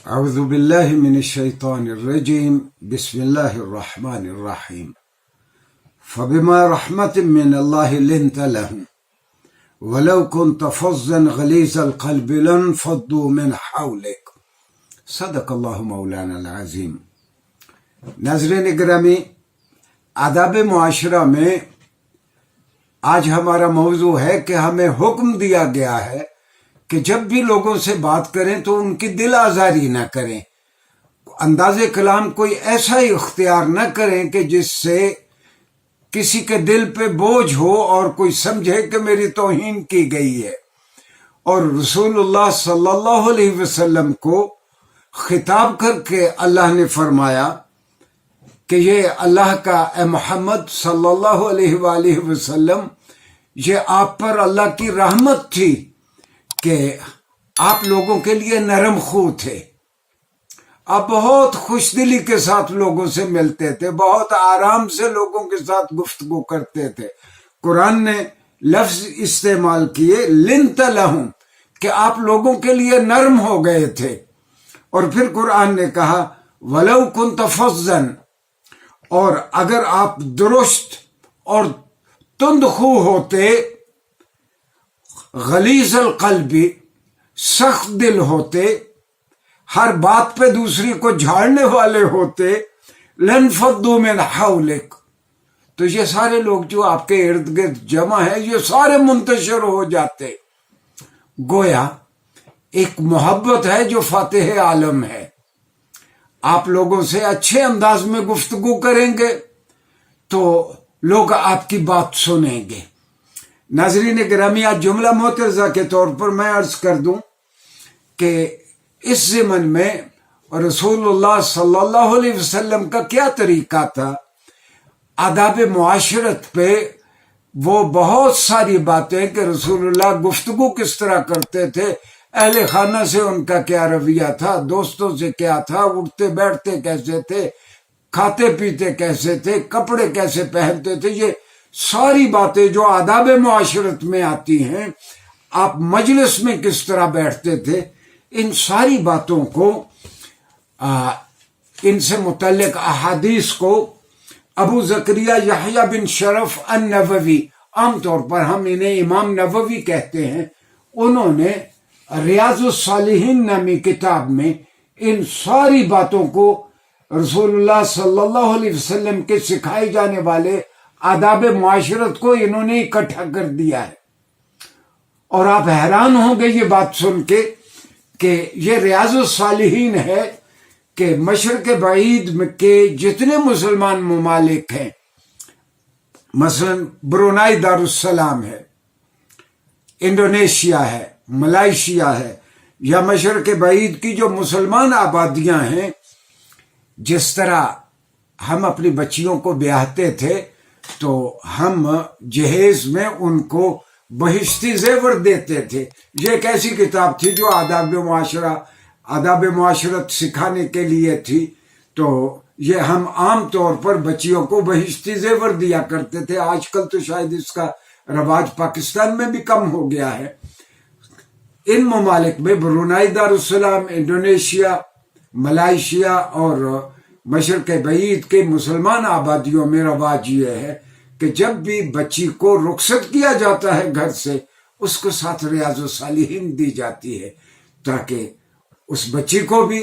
اعوذ باللہ من الشیطان الرجیم بسم اللہ الرحمن الرحیم فبما رحمت من اللہ لنت لهم ولو كنت فظا غلیظ القلب لانفضوا من حولك صدق اللہ مولانا العظیم۔ ناظرین گرامی، آداب معاشرہ میں آج ہمارا موضوع ہے کہ ہمیں حکم دیا گیا ہے کہ جب بھی لوگوں سے بات کریں تو ان کی دل آزاری نہ کریں، انداز کلام کوئی ایسا ہی اختیار نہ کریں کہ جس سے کسی کے دل پہ بوجھ ہو اور کوئی سمجھے کہ میری توہین کی گئی ہے۔ اور رسول اللہ صلی اللہ علیہ وسلم کو خطاب کر کے اللہ نے فرمایا کہ یہ اللہ کا اے محمد صلی اللہ علیہ وآلہ وسلم، یہ آپ پر اللہ کی رحمت تھی کہ آپ لوگوں کے لیے نرم خو تھے، آپ بہت خوش دلی کے ساتھ لوگوں سے ملتے تھے، بہت آرام سے لوگوں کے ساتھ گفتگو کرتے تھے۔ قرآن نے لفظ استعمال کیے لنت لہم، کہ آپ لوگوں کے لیے نرم ہو گئے تھے۔ اور پھر قرآن نے کہا ولو کنت فظا، اور اگر آپ درست اور تند خو ہوتے، غلیظ القلب، سخت دل ہوتے، ہر بات پہ دوسری کو جھاڑنے والے ہوتے، لانفضوا من حولک، تو یہ سارے لوگ جو آپ کے ارد گرد جمع ہیں یہ سارے منتشر ہو جاتے۔ گویا ایک محبت ہے جو فاتح عالم ہے، آپ لوگوں سے اچھے انداز میں گفتگو کریں گے تو لوگ آپ کی بات سنیں گے۔ ناظرین گرامی، آج جملہ معترضہ کے طور پر میں عرض کر دوں کہ اس زمن میں رسول اللہ صلی اللہ علیہ وسلم کا کیا طریقہ تھا آداب معاشرت پہ۔ وہ بہت ساری باتیں کہ رسول اللہ گفتگو کس طرح کرتے تھے، اہل خانہ سے ان کا کیا رویہ تھا، دوستوں سے کیا تھا، اٹھتے بیٹھتے کیسے تھے، کھاتے پیتے کیسے تھے، کپڑے کیسے پہنتے تھے، یہ ساری باتیں جو آداب معاشرت میں آتی ہیں، آپ مجلس میں کس طرح بیٹھتے تھے، ان ساری باتوں کو، ان سے متعلق احادیث کو ابو زکریا یحییٰ بن شرف النووی، عام طور پر ہم انہیں امام نووی کہتے ہیں، انہوں نے ریاض الصالحین نامی کتاب میں ان ساری باتوں کو رسول اللہ صلی اللہ علیہ وسلم کے سکھائے جانے والے آداب معاشرت کو انہوں نے اکٹھا کر دیا ہے۔ اور آپ حیران ہوں گے یہ بات سن کے کہ یہ ریاض الصالحین ہے کہ مشرق بعید کے جتنے مسلمان ممالک ہیں، مثلا برونائی دارالسلام ہے، انڈونیشیا ہے، ملائیشیا ہے، یا مشرق بعید کی جو مسلمان آبادیاں ہیں، جس طرح ہم اپنی بچیوں کو بیاہتے تھے تو ہم جہیز میں ان کو بہشتی زیور دیتے تھے۔ یہ ایک ایسی کتاب تھی جو آداب معاشرت سکھانے کے لیے تھی، تو یہ ہم عام طور پر بچیوں کو بہشتی زیور دیا کرتے تھے۔ آج کل تو شاید اس کا رواج پاکستان میں بھی کم ہو گیا ہے۔ ان ممالک میں برونائی دارالسلام، انڈونیشیا، ملائیشیا اور مشرق بعید کے مسلمان آبادیوں میں رواج یہ ہے کہ جب بھی بچی کو رخصت کیا جاتا ہے گھر سے، اس کو ساتھ ریاض الصالحین دی جاتی ہے تاکہ اس بچی کو بھی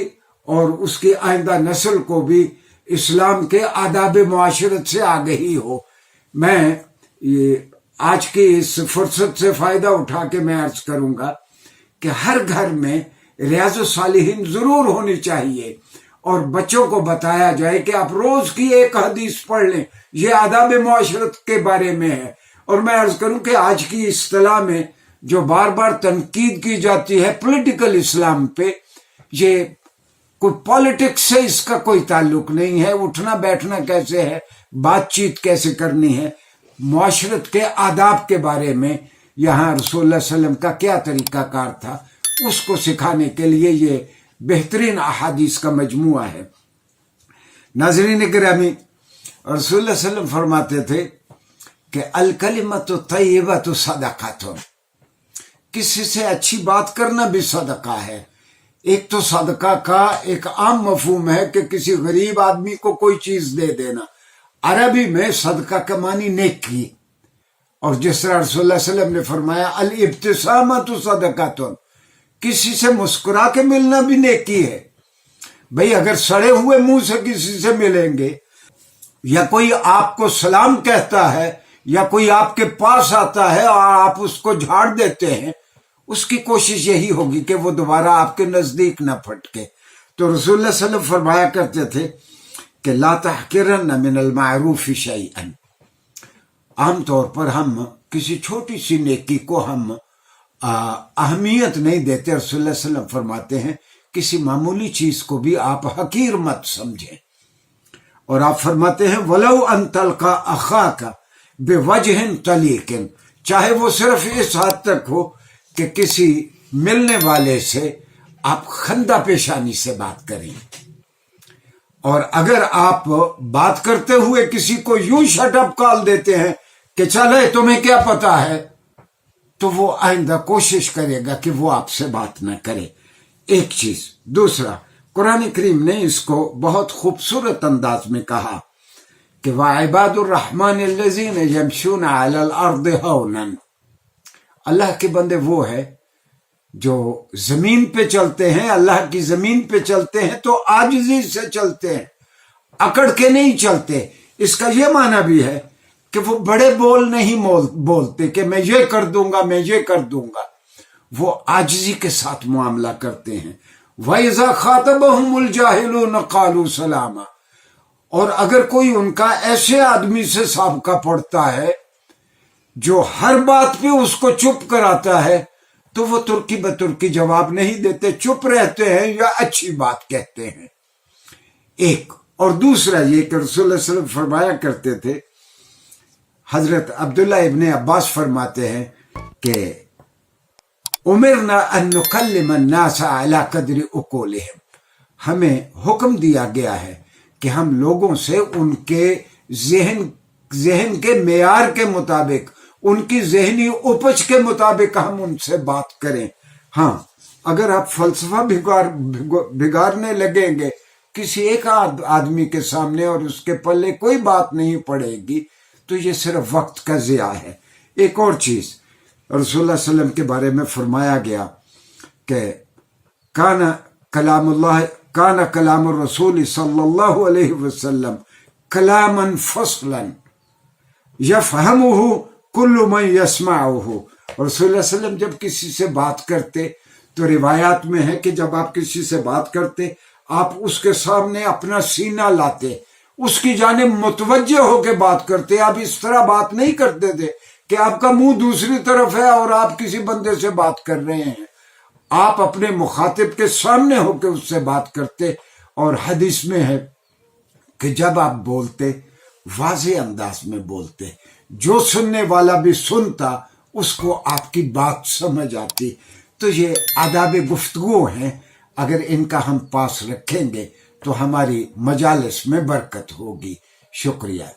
اور اس کی آئندہ نسل کو بھی اسلام کے آداب معاشرت سے آگہی ہو۔ میں یہ آج کی اس فرصت سے فائدہ اٹھا کے میں عرض کروں گا کہ ہر گھر میں ریاض الصالحین ضرور ہونی چاہیے، اور بچوں کو بتایا جائے کہ آپ روز کی ایک حدیث پڑھ لیں، یہ آداب معاشرت کے بارے میں ہے۔ اور میں عرض کروں کہ آج کی اصطلاح میں جو بار بار تنقید کی جاتی ہے پولیٹیکل اسلام پہ، یہ کوئی پالیٹکس سے اس کا کوئی تعلق نہیں ہے، اٹھنا بیٹھنا کیسے ہے، بات چیت کیسے کرنی ہے، معاشرت کے آداب کے بارے میں یہاں رسول اللہ صلی اللہ علیہ وسلم کا کیا طریقہ کار تھا، اس کو سکھانے کے لیے یہ بہترین احادیث کا مجموعہ ہے۔ ناظرین گرامی، رسول اللہ صلی اللہ علیہ وسلم فرماتے تھے کہ الکلمۃ الطیبۃ صدقۃ، کسی سے اچھی بات کرنا بھی صدقہ ہے۔ ایک تو صدقہ کا ایک عام مفہوم ہے کہ کسی غریب آدمی کو کوئی چیز دے دینا. عربی میں صدقہ کا معنی نیکی، اور جس طرح رسول اللہ صلی اللہ علیہ وسلم نے فرمایا الابتسامۃ صدقۃ، کسی سے مسکرا کے ملنا بھی نیکی ہے. بھئی اگر سڑے ہوئے منہ سے کسی سے ملیں گے، یا کوئی آپ کو سلام کہتا ہے، یا کوئی آپ کے پاس آتا ہے اور آپ اس کو جھاڑ دیتے ہیں، اس کی کوشش یہی ہوگی کہ وہ دوبارہ آپ کے نزدیک نہ پھٹکے. تو رسول اللہ صلی اللہ علیہ وسلم فرمایا کرتے تھے کہ لا تحقرن من المعروف شیئا. عام طور پر ہم کسی چھوٹی سی نیکی کو ہم اہمیت نہیں دیتے. رسول اللہ صلی اللہ علیہ وسلم فرماتے ہیں کسی معمولی چیز کو بھی آپ حقیر مت سمجھیں. اور آپ فرماتے ہیں وَلَوْ أَن تَلْقَى أَخَاكَ بِوَجْهٍ طَلِيقٍ، چاہے وہ صرف اس حد تک ہو کہ کسی ملنے والے سے آپ خندہ پیشانی سے بات کریں. اور اگر آپ بات کرتے ہوئے کسی کو یوں شٹ اپ کال دیتے ہیں کہ چلے تمہیں کیا پتا ہے، تو وہ آئندہ کوشش کرے گا کہ وہ آپ سے بات نہ کرے. ایک چیز. دوسرا، قرآن کریم نے اس کو بہت خوبصورت انداز میں کہا کہ وَعِبَادُ الرَّحْمَنِ الَّذِينَ يَمْشُونَ عَلَى الْأَرْضِ هَوْنًا. اللہ کے بندے وہ ہے جو زمین پہ چلتے ہیں، اللہ کی زمین پہ چلتے ہیں تو عاجزی سے چلتے ہیں، اکڑ کے نہیں چلتے. اس کا یہ معنی بھی ہے کہ وہ بڑے بول نہیں بولتے کہ میں یہ کر دوں گا، میں یہ کر دوں گا. وہ عاجزی کے ساتھ معاملہ کرتے ہیں. وَإِذَا خَاطَبَهُمُ الْجَاهِلُونَ قَالُوا سَلَامًا. اور اگر کوئی ان کا ایسے آدمی سے سابقہ پڑتا ہے جو ہر بات پہ اس کو چپ کراتا ہے، تو وہ ترکی بترکی جواب نہیں دیتے، چپ رہتے ہیں یا اچھی بات کہتے ہیں. ایک. اور دوسرا یہ کہ رسول اللہ صلی اللہ علیہ وسلم فرمایا کرتے تھے، حضرت عبداللہ ابن عباس فرماتے ہیں کہ امرنا ان نکلم الناس علی قدر عقولہم، ہمیں حکم دیا گیا ہے کہ ہم لوگوں سے ان کے ذہن کے معیار کے مطابق، ان کی ذہنی اپج کے مطابق ہم ان سے بات کریں. ہاں، اگر آپ فلسفہ بگاڑنے لگیں گے کسی ایک آدمی کے سامنے اور اس کے پلے کوئی بات نہیں پڑے گی، تو یہ صرف وقت کا ضیاع ہے. ایک اور چیز، رسول اللہ صلی اللہ علیہ وسلم کے بارے میں فرمایا گیا کہ کان کلام الرسول صلی اللہ علیہ وسلم کلاما فصلا یفہمہ کل من یسمعہ. رسول اللہ صلی اللہ علیہ وسلم جب کسی سے بات کرتے تو روایات میں ہے کہ جب آپ کسی سے بات کرتے، آپ اس کے سامنے اپنا سینہ لاتے، اس کی جانب متوجہ ہو کے بات کرتے. آپ اس طرح بات نہیں کرتے تھے کہ آپ کا منہ دوسری طرف ہے اور آپ کسی بندے سے بات کر رہے ہیں. آپ اپنے مخاطب کے سامنے ہو کے اس سے بات کرتے. اور حدیث میں ہے کہ جب آپ بولتے واضح انداز میں بولتے، جو سننے والا بھی سنتا اس کو آپ کی بات سمجھ آتی. تو یہ آداب گفتگو ہیں، اگر ان کا ہم پاس رکھیں گے تو ہماری مجالس میں برکت ہوگی. شکریہ.